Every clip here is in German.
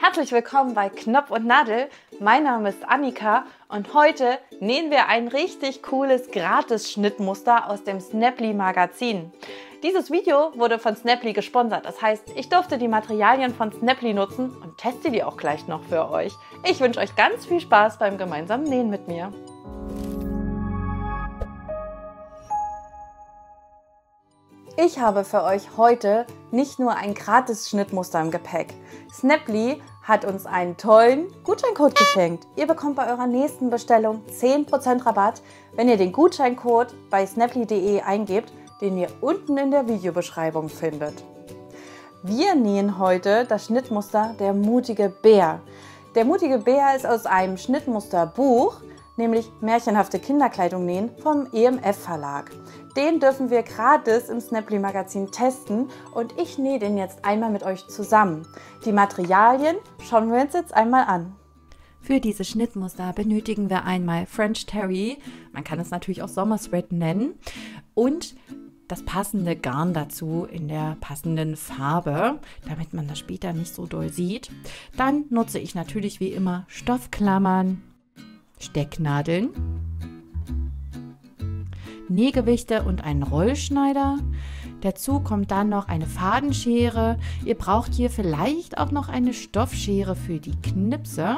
Herzlich willkommen bei Knopf und Nadel. Mein Name ist Annika und heute nähen wir ein richtig cooles Gratis-Schnittmuster aus dem Snaply Magazin. Dieses Video wurde von Snaply gesponsert, das heißt, ich durfte die Materialien von Snaply nutzen und teste die auch gleich noch für euch. Ich wünsche euch ganz viel Spaß beim gemeinsamen Nähen mit mir. Ich habe für euch heute nicht nur ein Gratis-Schnittmuster im Gepäck. Snaply hat uns einen tollen Gutscheincode geschenkt. Ihr bekommt bei eurer nächsten Bestellung 10% Rabatt, wenn ihr den Gutscheincode bei snaply.de eingebt, den ihr unten in der Videobeschreibung findet. Wir nähen heute das Schnittmuster Der mutige Bär. Der mutige Bär ist aus einem Schnittmusterbuch, nämlich Märchenhafte Kinderkleidung nähen vom EMF Verlag. Den dürfen wir gratis im Snaply Magazin testen und ich nähe den jetzt einmal mit euch zusammen. Die Materialien schauen wir uns jetzt einmal an. Für diese Schnittmuster benötigen wir einmal French Terry, man kann es natürlich auch Sommersweat nennen, und das passende Garn dazu in der passenden Farbe, damit man das später nicht so doll sieht. Dann nutze ich natürlich wie immer Stoffklammern, Stecknadeln, Nähgewichte und einen Rollschneider. Dazu kommt dann noch eine Fadenschere. Ihr braucht hier vielleicht auch noch eine Stoffschere für die Knipse.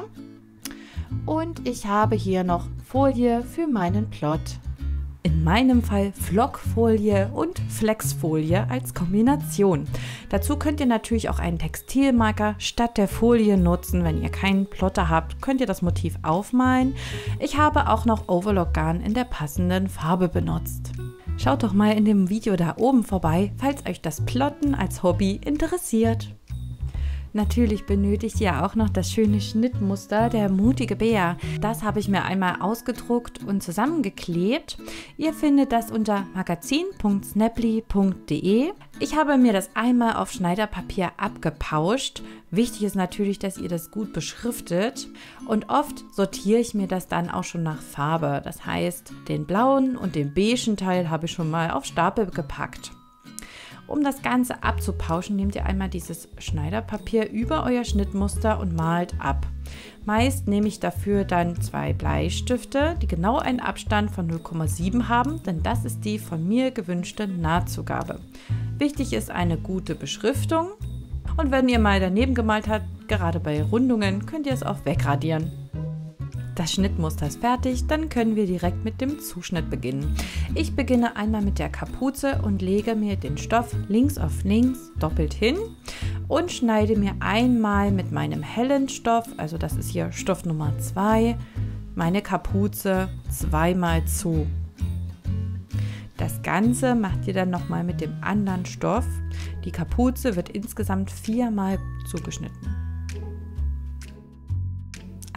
Und ich habe hier noch Folie für meinen Plot. In meinem Fall Flockfolie und Flexfolie als Kombination. Dazu könnt ihr natürlich auch einen Textilmarker statt der Folie nutzen. Wenn ihr keinen Plotter habt, könnt ihr das Motiv aufmalen. Ich habe auch noch Overlock-Garn in der passenden Farbe benutzt. Schaut doch mal in dem Video da oben vorbei, falls euch das Plotten als Hobby interessiert. Natürlich benötigt ihr auch noch das schöne Schnittmuster Der mutige Bär. Das habe ich mir einmal ausgedruckt und zusammengeklebt. Ihr findet das unter magazin.snaply.de. Ich habe mir das einmal auf Schneiderpapier abgepauscht. Wichtig ist natürlich, dass ihr das gut beschriftet. Und oft sortiere ich mir das dann auch schon nach Farbe. Das heißt, den blauen und den beigen Teil habe ich schon mal auf Stapel gepackt. Um das Ganze abzupauschen, nehmt ihr einmal dieses Schneiderpapier über euer Schnittmuster und malt ab. Meist nehme ich dafür dann 2 Bleistifte, die genau einen Abstand von 0,7 haben, denn das ist die von mir gewünschte Nahtzugabe. Wichtig ist eine gute Beschriftung und wenn ihr mal daneben gemalt habt, gerade bei Rundungen, könnt ihr es auch wegradieren. Das Schnittmuster ist fertig, dann können wir direkt mit dem Zuschnitt beginnen. Ich beginne einmal mit der Kapuze und lege mir den Stoff links auf links doppelt hin und schneide mir einmal mit meinem hellen Stoff, also das ist hier Stoff Nummer 2, meine Kapuze zweimal zu. Das Ganze macht ihr dann nochmal mit dem anderen Stoff. Die Kapuze wird insgesamt 4-mal zugeschnitten.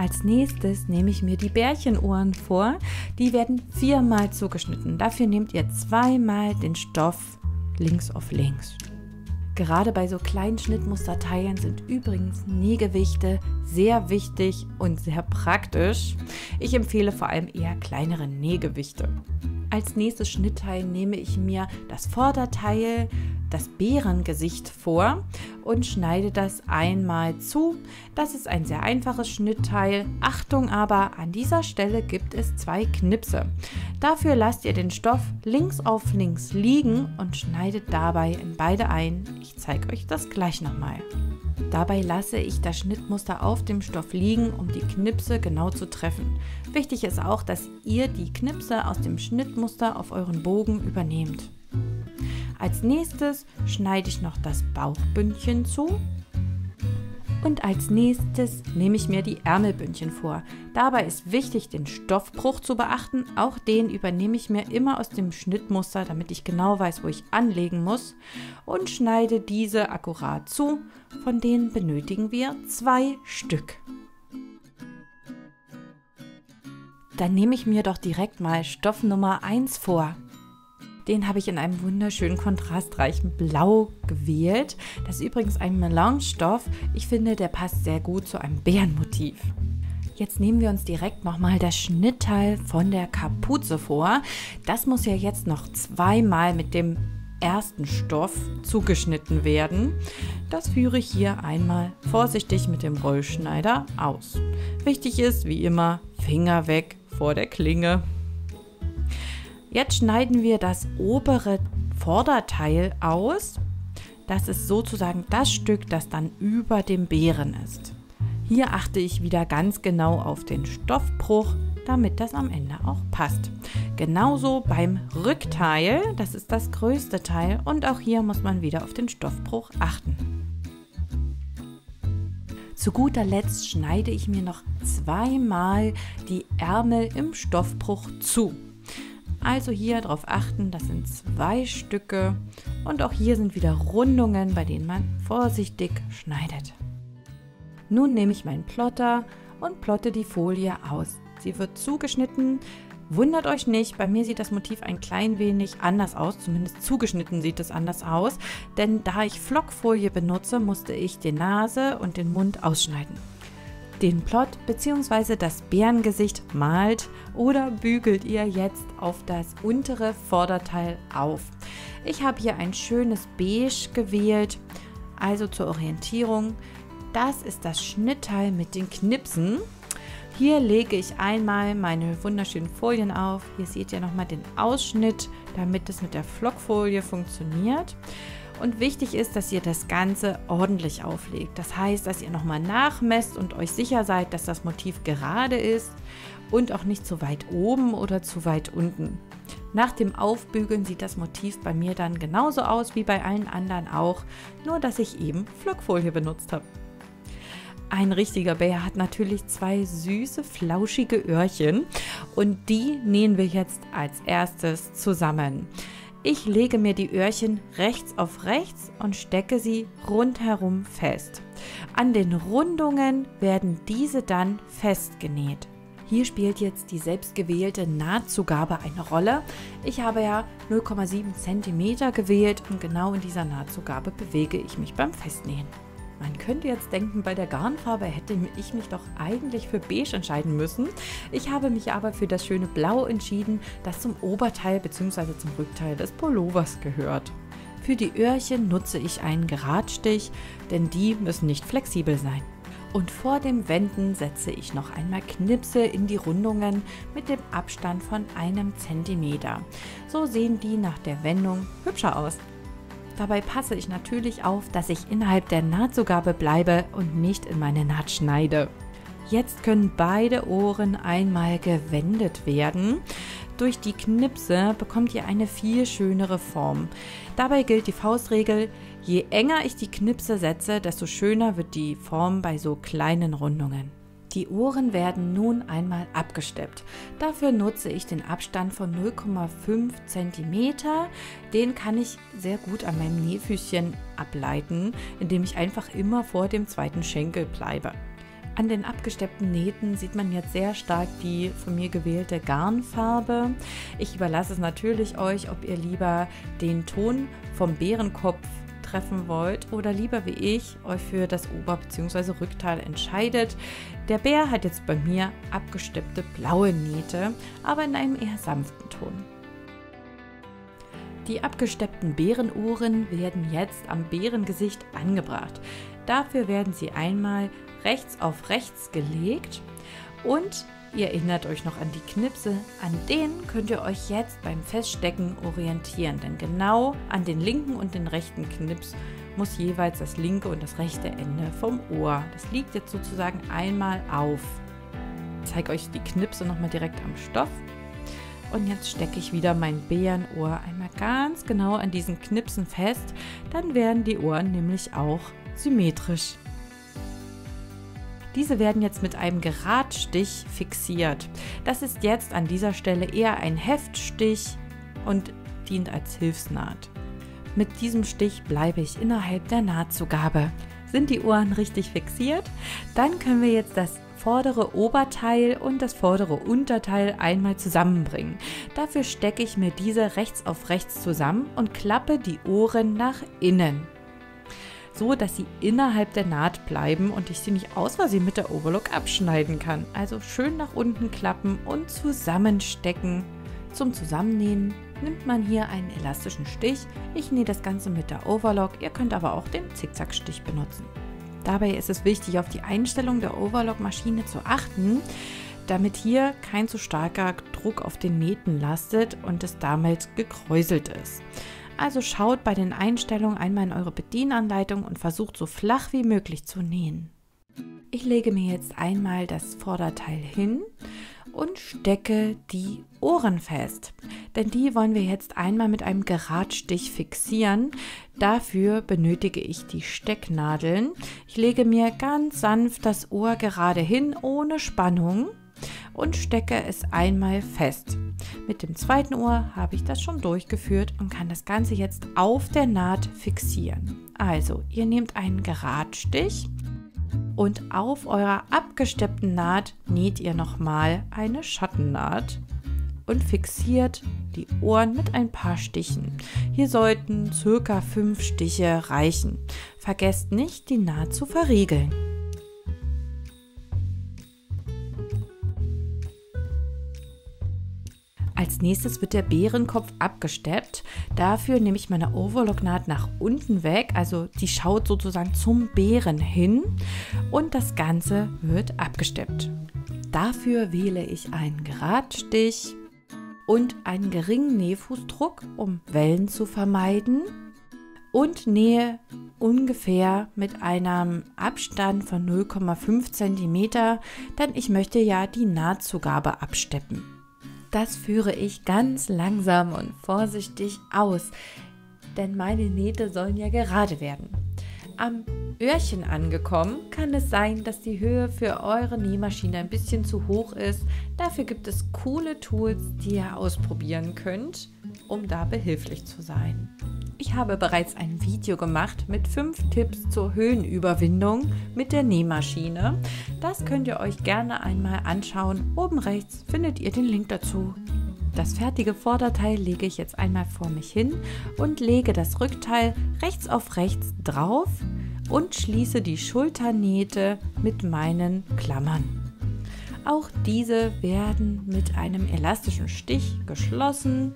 Als nächstes nehme ich mir die Bärchenohren vor. Die werden 4-mal zugeschnitten. Dafür nehmt ihr 2-mal den Stoff links auf links. Gerade bei so kleinen Schnittmusterteilen sind übrigens Nähgewichte sehr wichtig und sehr praktisch. Ich empfehle vor allem eher kleinere Nähgewichte. Als nächstes Schnittteil nehme ich mir das Vorderteil, das Bärengesicht vor und schneide das einmal zu. Das ist ein sehr einfaches Schnittteil. Achtung aber, an dieser Stelle gibt es 2 Knipse. Dafür lasst ihr den Stoff links auf links liegen und schneidet dabei in beide ein. Ich zeige euch das gleich nochmal. Dabei lasse ich das Schnittmuster auf dem Stoff liegen, um die Knipse genau zu treffen. Wichtig ist auch, dass ihr die Knipse aus dem Schnittmuster auf euren Bogen übernehmt. Als nächstes schneide ich noch das Bauchbündchen zu und als nächstes nehme ich mir die Ärmelbündchen vor. Dabei ist wichtig, den Stoffbruch zu beachten. Auch den übernehme ich mir immer aus dem Schnittmuster, damit ich genau weiß, wo ich anlegen muss, und schneide diese akkurat zu. Von denen benötigen wir 2 Stück. Dann nehme ich mir doch direkt mal Stoff Nummer 1 vor. Den habe ich in einem wunderschönen kontrastreichen Blau gewählt. Das ist übrigens ein Melange-Stoff. Ich finde, der passt sehr gut zu einem Bärenmotiv. Jetzt nehmen wir uns direkt nochmal das Schnittteil von der Kapuze vor. Das muss ja jetzt noch 2-mal mit dem ersten Stoff zugeschnitten werden. Das führe ich hier einmal vorsichtig mit dem Rollschneider aus. Wichtig ist, wie immer, Finger weg vor der Klinge. Jetzt schneiden wir das obere Vorderteil aus. Das ist sozusagen das Stück, das dann über dem Beeren ist. Hier achte ich wieder ganz genau auf den Stoffbruch, damit das am Ende auch passt. Genauso beim Rückteil, das ist das größte Teil, und auch hier muss man wieder auf den Stoffbruch achten. Zu guter Letzt schneide ich mir noch zweimal die Ärmel im Stoffbruch zu. Also hier darauf achten, das sind 2 Stücke und auch hier sind wieder Rundungen, bei denen man vorsichtig schneidet. Nun nehme ich meinen Plotter und plotte die Folie aus. Sie wird zugeschnitten. Wundert euch nicht, bei mir sieht das Motiv ein klein wenig anders aus, zumindest zugeschnitten sieht es anders aus, denn da ich Flockfolie benutze, musste ich die Nase und den Mund ausschneiden. Den Plot bzw. das Bärengesicht malt oder bügelt ihr jetzt auf das untere Vorderteil auf. Ich habe hier ein schönes Beige gewählt, also zur Orientierung. Das ist das Schnittteil mit den Knipsen. Hier lege ich einmal meine wunderschönen Folien auf. Hier seht ihr nochmal den Ausschnitt, damit es mit der Flockfolie funktioniert. Und wichtig ist, dass ihr das Ganze ordentlich auflegt. Das heißt, dass ihr nochmal nachmesst und euch sicher seid, dass das Motiv gerade ist und auch nicht zu weit oben oder zu weit unten. Nach dem Aufbügeln sieht das Motiv bei mir dann genauso aus wie bei allen anderen auch, nur dass ich eben Flockfolie benutzt habe. Ein richtiger Bär hat natürlich 2 süße, flauschige Öhrchen und die nähen wir jetzt als erstes zusammen. Ich lege mir die Öhrchen rechts auf rechts und stecke sie rundherum fest. An den Rundungen werden diese dann festgenäht. Hier spielt jetzt die selbstgewählte Nahtzugabe eine Rolle. Ich habe ja 0,7 cm gewählt und genau in dieser Nahtzugabe bewege ich mich beim Festnähen. Man könnte jetzt denken, bei der Garnfarbe hätte ich mich doch eigentlich für Beige entscheiden müssen. Ich habe mich aber für das schöne Blau entschieden, das zum Oberteil bzw. zum Rückteil des Pullovers gehört. Für die Öhrchen nutze ich einen Geradstich, denn die müssen nicht flexibel sein. Und vor dem Wenden setze ich noch einmal Knipse in die Rundungen mit dem Abstand von 1 cm. So sehen die nach der Wendung hübscher aus. Dabei passe ich natürlich auf, dass ich innerhalb der Nahtzugabe bleibe und nicht in meine Naht schneide. Jetzt können beide Ohren einmal gewendet werden. Durch die Knipse bekommt ihr eine viel schönere Form. Dabei gilt die Faustregel, je enger ich die Knipse setze, desto schöner wird die Form bei so kleinen Rundungen. Die Ohren werden nun einmal abgesteppt. Dafür nutze ich den Abstand von 0,5 cm. Den kann ich sehr gut an meinem Nähfüßchen ableiten, indem ich einfach immer vor dem zweiten Schenkel bleibe. An den abgesteppten Nähten sieht man jetzt sehr stark die von mir gewählte Garnfarbe. Ich überlasse es natürlich euch, ob ihr lieber den Ton vom Bärenkopf treffen wollt oder lieber wie ich euch für das Ober- bzw. Rückteil entscheidet. Der Bär hat jetzt bei mir abgesteppte blaue Nähte, aber in einem eher sanften Ton. Die abgesteppten Bärenohren werden jetzt am Bärengesicht angebracht. Dafür werden sie einmal rechts auf rechts gelegt und ihr erinnert euch noch an die Knipse, an denen könnt ihr euch jetzt beim Feststecken orientieren, denn genau an den linken und den rechten Knips muss jeweils das linke und das rechte Ende vom Ohr. Das liegt jetzt sozusagen einmal auf. Ich zeige euch die Knipse nochmal direkt am Stoff. Und jetzt stecke ich wieder mein Bärenohr einmal ganz genau an diesen Knipsen fest, dann werden die Ohren nämlich auch symmetrisch. Diese werden jetzt mit einem Geradstich fixiert. Das ist jetzt an dieser Stelle eher ein Heftstich und dient als Hilfsnaht. Mit diesem Stich bleibe ich innerhalb der Nahtzugabe. Sind die Ohren richtig fixiert? Dann können wir jetzt das vordere Oberteil und das vordere Unterteil einmal zusammenbringen. Dafür stecke ich mir diese rechts auf rechts zusammen und klappe die Ohren nach innen, so dass sie innerhalb der Naht bleiben und ich sie nicht aus Versehen mit der Overlock abschneiden kann. Also schön nach unten klappen und zusammenstecken. Zum Zusammennähen nimmt man hier einen elastischen Stich. Ich nähe das Ganze mit der Overlock, ihr könnt aber auch den Zickzackstich benutzen. Dabei ist es wichtig, auf die Einstellung der Overlock-Maschine zu achten, damit hier kein zu starker Druck auf den Nähten lastet und es damit gekräuselt ist. Also schaut bei den Einstellungen einmal in eure Bedienanleitung und versucht so flach wie möglich zu nähen. Ich lege mir jetzt einmal das Vorderteil hin und stecke die Ohren fest, denn die wollen wir jetzt einmal mit einem Geradstich fixieren. Dafür benötige ich die Stecknadeln. Ich lege mir ganz sanft das Ohr gerade hin, ohne Spannung, und stecke es einmal fest. Mit dem zweiten Ohr habe ich das schon durchgeführt und kann das Ganze jetzt auf der Naht fixieren. Also, ihr nehmt einen Geradstich und auf eurer abgesteppten Naht näht ihr nochmal eine Schattennaht und fixiert die Ohren mit ein paar Stichen. Hier sollten ca. 5 Stiche reichen. Vergesst nicht, die Naht zu verriegeln. Als nächstes wird der Bärenkopf abgesteppt. Dafür nehme ich meine Overlock-Naht nach unten weg, also die schaut sozusagen zum Bären hin und das Ganze wird abgesteppt. Dafür wähle ich einen Geradstich und einen geringen Nähfußdruck, um Wellen zu vermeiden, und nähe ungefähr mit einem Abstand von 0,5 cm, denn ich möchte ja die Nahtzugabe absteppen. Das führe ich ganz langsam und vorsichtig aus, denn meine Nähte sollen ja gerade werden. Am Öhrchen angekommen, kann es sein, dass die Höhe für eure Nähmaschine ein bisschen zu hoch ist. Dafür gibt es coole Tools, die ihr ausprobieren könnt, um da behilflich zu sein. Ich habe bereits ein Video gemacht mit 5 Tipps zur Höhenüberwindung mit der Nähmaschine. Das könnt ihr euch gerne einmal anschauen. Oben rechts findet ihr den Link dazu. Das fertige Vorderteil lege ich jetzt einmal vor mich hin und lege das Rückteil rechts auf rechts drauf und schließe die Schulternähte mit meinen Klammern. Auch diese werden mit einem elastischen Stich geschlossen.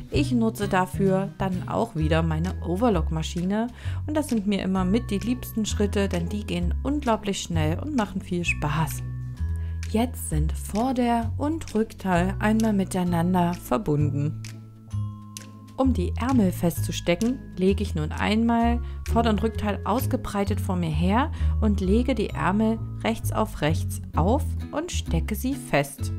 Ich nutze dafür dann auch wieder meine Overlock-Maschine und das sind mir immer mit die liebsten Schritte, denn die gehen unglaublich schnell und machen viel Spaß. Jetzt sind Vorder- und Rückteil einmal miteinander verbunden. Um die Ärmel festzustecken, lege ich nun einmal Vorder- und Rückteil ausgebreitet vor mir her und lege die Ärmel rechts auf rechts auf und stecke sie fest.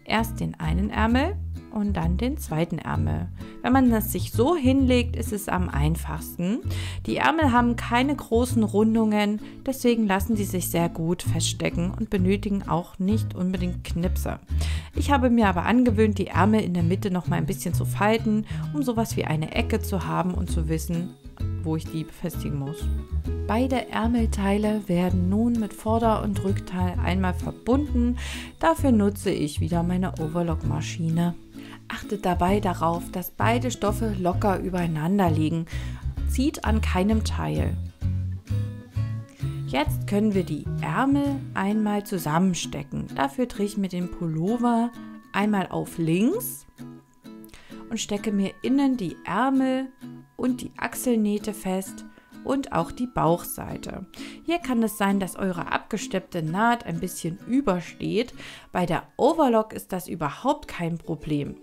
Erst den einen Ärmel und dann den zweiten Ärmel. Wenn man das sich so hinlegt, ist es am einfachsten. Die Ärmel haben keine großen Rundungen, deswegen lassen sie sich sehr gut feststecken und benötigen auch nicht unbedingt Knipse. Ich habe mir aber angewöhnt, die Ärmel in der Mitte noch mal ein bisschen zu falten, um sowas wie eine Ecke zu haben und zu wissen, wo ich die befestigen muss. Beide Ärmelteile werden nun mit Vorder- und Rückteil einmal verbunden. Dafür nutze ich wieder meine Overlock-Maschine. Achtet dabei darauf, dass beide Stoffe locker übereinander liegen. Zieht an keinem Teil. Jetzt können wir die Ärmel einmal zusammenstecken. Dafür drehe ich mir den Pullover einmal auf links und stecke mir innen die Ärmel und die Achselnähte fest und auch die Bauchseite. Hier kann es sein, dass eure abgesteppte Naht ein bisschen übersteht. Bei der Overlock ist das überhaupt kein Problem.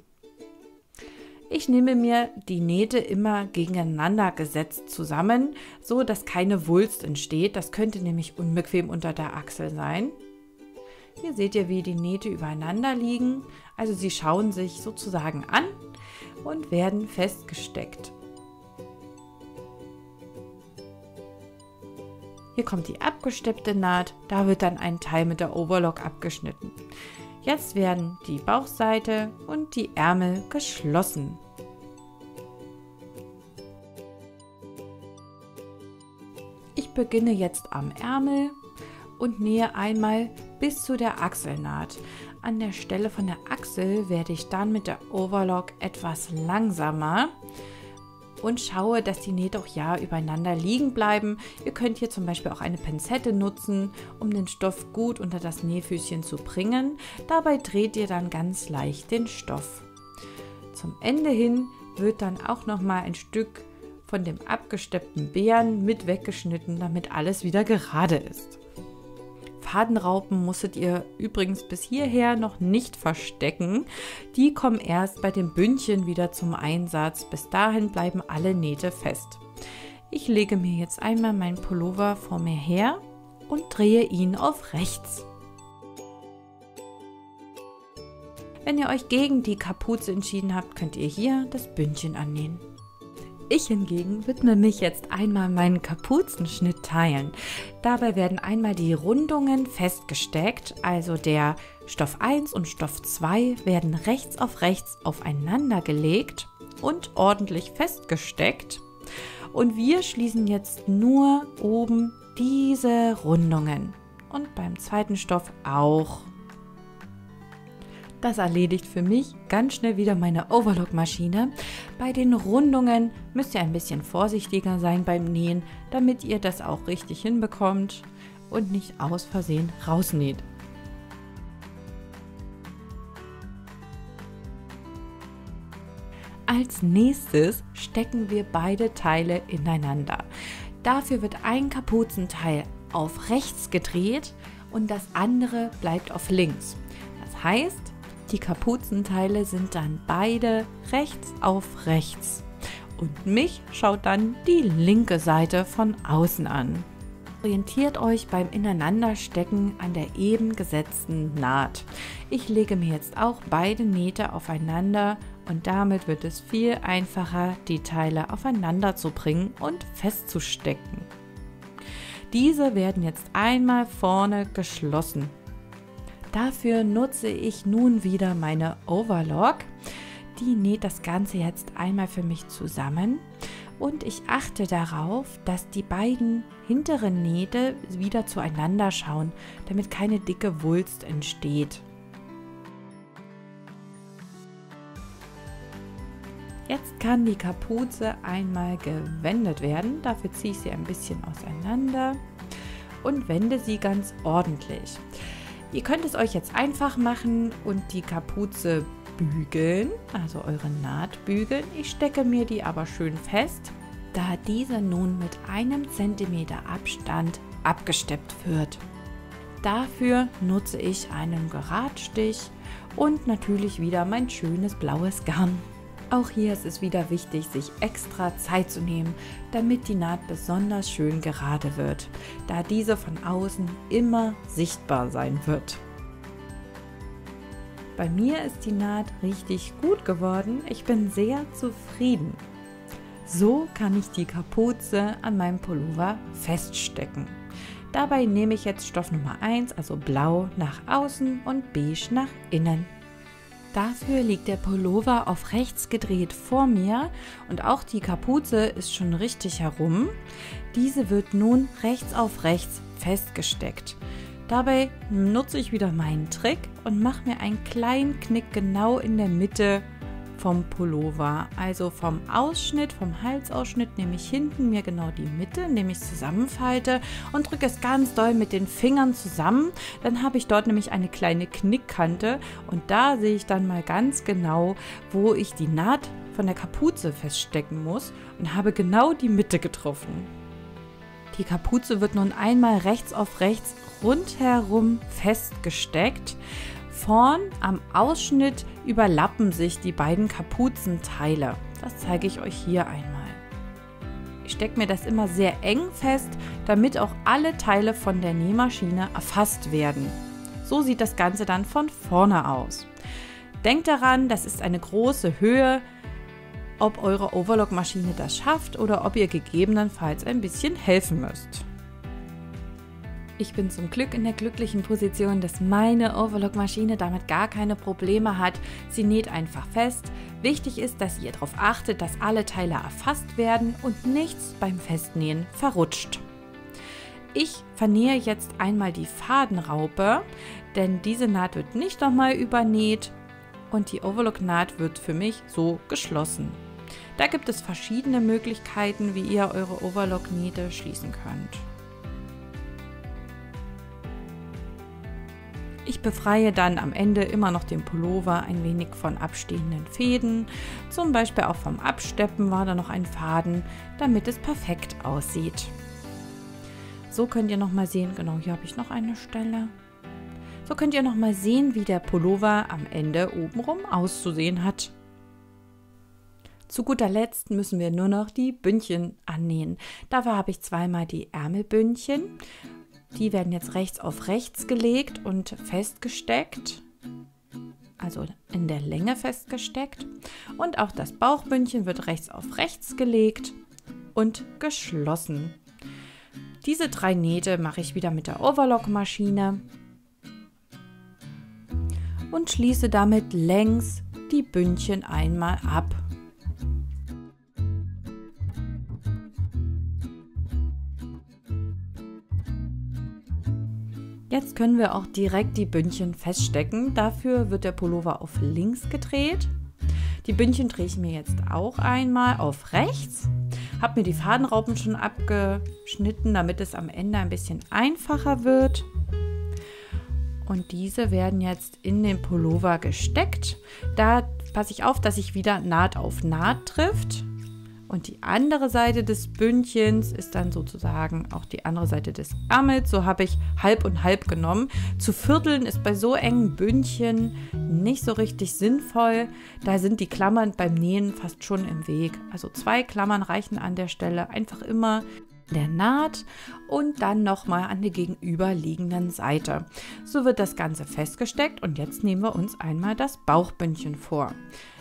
Ich nehme mir die Nähte immer gegeneinander gesetzt zusammen, so dass keine Wulst entsteht. Das könnte nämlich unbequem unter der Achsel sein. Hier seht ihr, wie die Nähte übereinander liegen. Also sie schauen sich sozusagen an und werden festgesteckt. Hier kommt die abgesteppte Naht, da wird dann ein Teil mit der Overlock abgeschnitten. Jetzt werden die Bauchseite und die Ärmel geschlossen. Ich beginne jetzt am Ärmel und nähe einmal bis zu der Achselnaht. An der Stelle von der Achsel werde ich dann mit der Overlock etwas langsamer und schaue, dass die Nähte auch ja übereinander liegen bleiben. Ihr könnt hier zum Beispiel auch eine Pinzette nutzen, um den Stoff gut unter das Nähfüßchen zu bringen. Dabei dreht ihr dann ganz leicht den Stoff. Zum Ende hin wird dann auch noch mal ein Stück von dem abgesteppten Beeren mit weggeschnitten, damit alles wieder gerade ist. Fadenraupen musstet ihr übrigens bis hierher noch nicht verstecken. Die kommen erst bei dem Bündchen wieder zum Einsatz. Bis dahin bleiben alle Nähte fest. Ich lege mir jetzt einmal meinen Pullover vor mir her und drehe ihn auf rechts. Wenn ihr euch gegen die Kapuze entschieden habt, könnt ihr hier das Bündchen annähen. Ich hingegen widme mich jetzt einmal meinen Kapuzenschnitt teilen. Dabei werden einmal die Rundungen festgesteckt, also der Stoff 1 und Stoff 2 werden rechts aufeinander gelegt und ordentlich festgesteckt. Und wir schließen jetzt nur oben diese Rundungen und beim zweiten Stoff auch. Das erledigt für mich ganz schnell wieder meine Overlock-Maschine. Bei den Rundungen müsst ihr ein bisschen vorsichtiger sein beim Nähen, damit ihr das auch richtig hinbekommt und nicht aus Versehen rausnäht. Als nächstes stecken wir beide Teile ineinander. Dafür wird ein Kapuzenteil auf rechts gedreht und das andere bleibt auf links. Das heißt, die Kapuzenteile sind dann beide rechts auf rechts und mich schaut dann die linke Seite von außen an. Orientiert euch beim Ineinanderstecken an der eben gesetzten Naht. Ich lege mir jetzt auch beide Nähte aufeinander und damit wird es viel einfacher, die Teile aufeinander zu bringen und festzustecken. Diese werden jetzt einmal vorne geschlossen. Dafür nutze ich nun wieder meine Overlock. Die näht das Ganze jetzt einmal für mich zusammen und ich achte darauf, dass die beiden hinteren Nähte wieder zueinander schauen, damit keine dicke Wulst entsteht. Jetzt kann die Kapuze einmal gewendet werden. Dafür ziehe ich sie ein bisschen auseinander und wende sie ganz ordentlich. Ihr könnt es euch jetzt einfach machen und die Kapuze bügeln, also eure Naht bügeln. Ich stecke mir die aber schön fest, da diese nun mit 1 cm Abstand abgesteppt wird. Dafür nutze ich einen Geradstich und natürlich wieder mein schönes blaues Garn. Auch hier ist es wieder wichtig, sich extra Zeit zu nehmen, damit die Naht besonders schön gerade wird, da diese von außen immer sichtbar sein wird. Bei mir ist die Naht richtig gut geworden. Ich bin sehr zufrieden. So kann ich die Kapuze an meinem Pullover feststecken. Dabei nehme ich jetzt Stoff Nummer 1, also blau, nach außen und beige nach innen. Dafür liegt der Pullover auf rechts gedreht vor mir und auch die Kapuze ist schon richtig herum. Diese wird nun rechts auf rechts festgesteckt. Dabei nutze ich wieder meinen Trick und mache mir einen kleinen Knick genau in der Mitte vom Pullover. Also vom Ausschnitt, vom Halsausschnitt nehme ich hinten mir genau die Mitte, indem ich es zusammenfalte und drücke es ganz doll mit den Fingern zusammen. Dann habe ich dort nämlich eine kleine Knickkante und da sehe ich dann mal ganz genau, wo ich die Naht von der Kapuze feststecken muss und habe genau die Mitte getroffen. Die Kapuze wird nun einmal rechts auf rechts rundherum festgesteckt. Vorn am Ausschnitt überlappen sich die beiden Kapuzenteile. Das zeige ich euch hier einmal. Ich stecke mir das immer sehr eng fest, damit auch alle Teile von der Nähmaschine erfasst werden. So sieht das Ganze dann von vorne aus. Denkt daran, das ist eine große Höhe, ob eure Overlock-Maschine das schafft oder ob ihr gegebenenfalls ein bisschen helfen müsst. Ich bin zum Glück in der glücklichen Position, dass meine Overlock-Maschine damit gar keine Probleme hat. Sie näht einfach fest. Wichtig ist, dass ihr darauf achtet, dass alle Teile erfasst werden und nichts beim Festnähen verrutscht. Ich vernähe jetzt einmal die Fadenraupe, denn diese Naht wird nicht nochmal übernäht und die Overlock-Naht wird für mich so geschlossen. Da gibt es verschiedene Möglichkeiten, wie ihr eure Overlock-Nähte schließen könnt. Ich befreie dann am Ende immer noch den Pullover ein wenig von abstehenden Fäden. Zum Beispiel auch vom Absteppen war da noch ein Faden, damit es perfekt aussieht. So könnt ihr nochmal sehen, genau hier habe ich noch eine Stelle. So könnt ihr nochmal sehen, wie der Pullover am Ende obenrum auszusehen hat. Zu guter Letzt müssen wir nur noch die Bündchen annähen. Dafür habe ich zweimal die Ärmelbündchen. Die werden jetzt rechts auf rechts gelegt und festgesteckt, also in der Länge festgesteckt. Und auch das Bauchbündchen wird rechts auf rechts gelegt und geschlossen. Diese 3 Nähte mache ich wieder mit der Overlock-Maschine und schließe damit längs die Bündchen einmal ab. Jetzt können wir auch direkt die Bündchen feststecken. Dafür wird der Pullover auf links gedreht. Die Bündchen drehe ich mir jetzt auch einmal auf rechts. Habe mir die Fadenraupen schon abgeschnitten, damit es am Ende ein bisschen einfacher wird. Und diese werden jetzt in den Pullover gesteckt. Da passe ich auf, dass sich wieder Naht auf Naht trifft. Und die andere Seite des Bündchens ist dann sozusagen auch die andere Seite des Ärmels. So habe ich halb und halb genommen. Zu vierteln ist bei so engen Bündchen nicht so richtig sinnvoll. Da sind die Klammern beim Nähen fast schon im Weg. Also 2 Klammern reichen an der Stelle. Einfach immer der Naht und dann nochmal an der gegenüberliegenden Seite. So wird das Ganze festgesteckt und jetzt nehmen wir uns einmal das Bauchbündchen vor.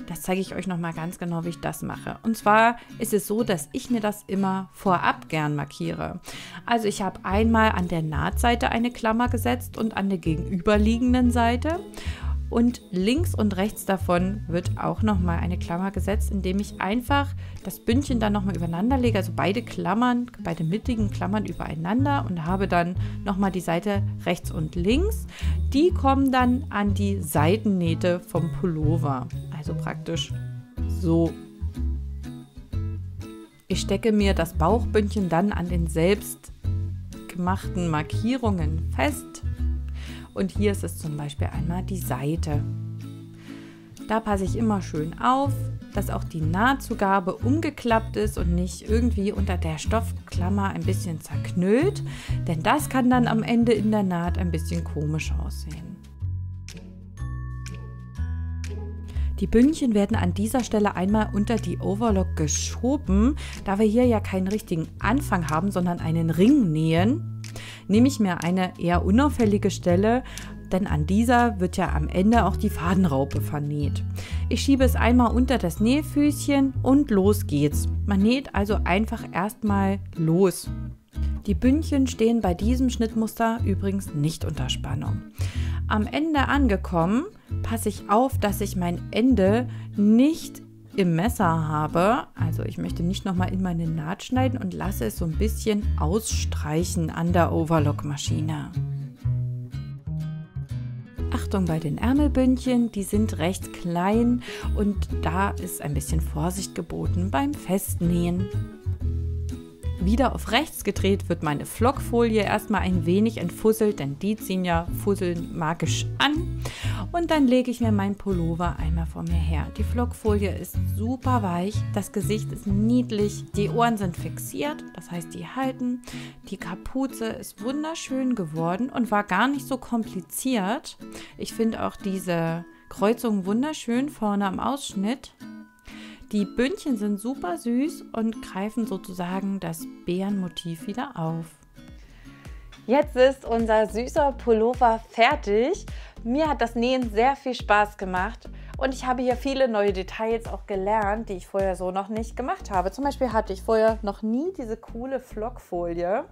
Das zeige ich euch nochmal ganz genau, wie ich das mache. Und zwar ist es so, dass ich mir das immer vorab gern markiere. Also ich habe einmal an der Nahtseite eine Klammer gesetzt und an der gegenüberliegenden Seite. Und links und rechts davon wird auch nochmal eine Klammer gesetzt, indem ich einfach das Bündchen dann nochmal übereinander lege, also beide mittigen Klammern übereinander und habe dann nochmal die Seite rechts und links. Die kommen dann an die Seitennähte vom Pullover, also praktisch so. Ich stecke mir das Bauchbündchen dann an den selbst gemachten Markierungen fest. Und hier ist es zum Beispiel einmal die Seite. Da passe ich immer schön auf, dass auch die Nahtzugabe umgeklappt ist und nicht irgendwie unter der Stoffklammer ein bisschen zerknüllt, denn das kann dann am Ende in der Naht ein bisschen komisch aussehen. Die Bündchen werden an dieser Stelle einmal unter die Overlock geschoben. Da wir hier ja keinen richtigen Anfang haben, sondern einen Ring nähen, nehme ich mir eine eher unauffällige Stelle, denn an dieser wird ja am Ende auch die Fadenraupe vernäht. Ich schiebe es einmal unter das Nähfüßchen und los geht's. Man näht also einfach erstmal los. Die Bündchen stehen bei diesem Schnittmuster übrigens nicht unter Spannung. Am Ende angekommen, passe ich auf, dass ich mein Ende nicht im Messer habe. Also ich möchte nicht nochmal in meine Naht schneiden und lasse es so ein bisschen ausstreichen an der Overlock-Maschine. Achtung bei den Ärmelbündchen, die sind recht klein und da ist ein bisschen Vorsicht geboten beim Festnähen. Wieder auf rechts gedreht wird meine Flockfolie erstmal ein wenig entfusselt, denn die ziehen ja Fusseln magisch an. Und dann lege ich mir meinen Pullover einmal vor mir her. Die Flockfolie ist super weich, das Gesicht ist niedlich, die Ohren sind fixiert, das heißt die halten. Die Kapuze ist wunderschön geworden und war gar nicht so kompliziert. Ich finde auch diese Kreuzung wunderschön vorne am Ausschnitt. Die Bündchen sind super süß und greifen sozusagen das Bärenmotiv wieder auf. Jetzt ist unser süßer Pullover fertig. Mir hat das Nähen sehr viel Spaß gemacht und ich habe hier viele neue Details auch gelernt, die ich vorher so noch nicht gemacht habe. Zum Beispiel hatte ich vorher noch nie diese coole Flockfolie.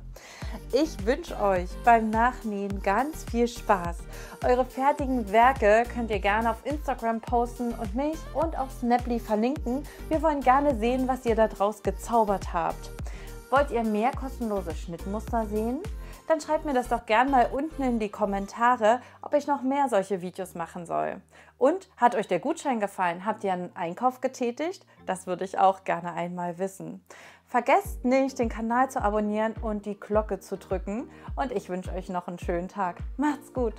Ich wünsche euch beim Nachnähen ganz viel Spaß. Eure fertigen Werke könnt ihr gerne auf Instagram posten und mich und auf Snaply verlinken. Wir wollen gerne sehen, was ihr da draus gezaubert habt. Wollt ihr mehr kostenlose Schnittmuster sehen? Dann schreibt mir das doch gerne mal unten in die Kommentare, ob ich noch mehr solche Videos machen soll. Und hat euch der Gutschein gefallen? Habt ihr einen Einkauf getätigt? Das würde ich auch gerne einmal wissen. Vergesst nicht, den Kanal zu abonnieren und die Glocke zu drücken. Und ich wünsche euch noch einen schönen Tag. Macht's gut!